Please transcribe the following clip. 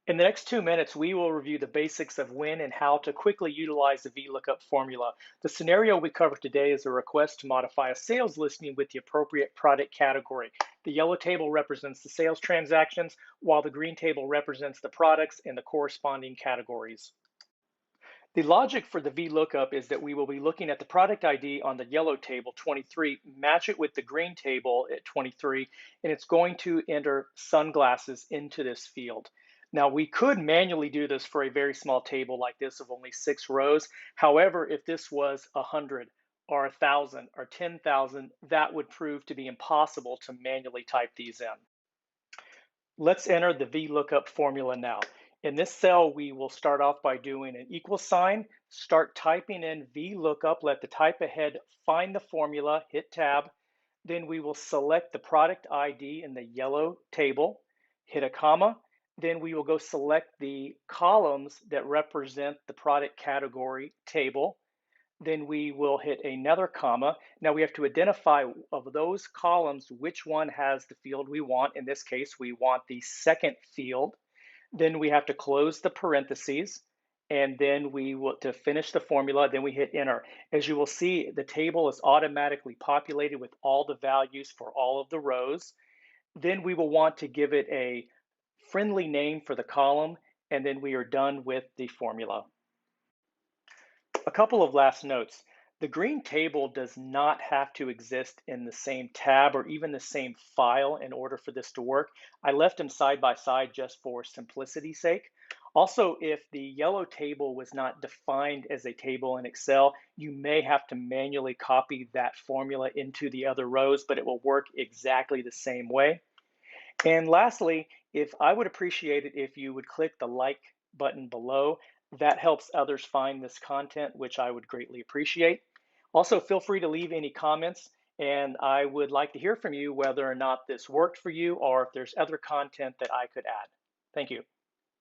In the next 2 minutes, we will review the basics of when and how to quickly utilize the VLOOKUP formula. The scenario we cover today is a request to modify a sales listing with the appropriate product category. The yellow table represents the sales transactions, while the green table represents the products and the corresponding categories. The logic for the VLOOKUP is that we will be looking at the product ID on the yellow table, 23, match it with the green table at 23, and it's going to enter sunglasses into this field. Now, we could manually do this for a very small table like this of only 6 rows. However, if this was 100 or 1,000 or 10,000, that would prove to be impossible to manually type these in. Let's enter the VLOOKUP formula now. In this cell, we will start off by doing an equal sign, start typing in VLOOKUP, let the type ahead find the formula, hit tab. Then we will select the product ID in the yellow table, hit a comma. Then we will go select the columns that represent the product category table. Then we will hit another comma. Now we have to identify of those columns which one has the field we want. In this case, we want the second field. Then we have to close the parentheses, and then we will, to finish the formula, then we hit enter. As you will see, the table is automatically populated with all the values for all of the rows. Then we will want to give it a friendly name for the column, and then we are done with the formula. A couple of last notes. The green table does not have to exist in the same tab or even the same file in order for this to work. I left them side by side just for simplicity's sake. Also, if the yellow table was not defined as a table in Excel, you may have to manually copy that formula into the other rows, but it will work exactly the same way. And lastly, I would appreciate it if you would click the like button below. That helps others find this content, which I would greatly appreciate. Also, feel free to leave any comments, and I would like to hear from you whether or not this worked for you or if there's other content that I could add. Thank you.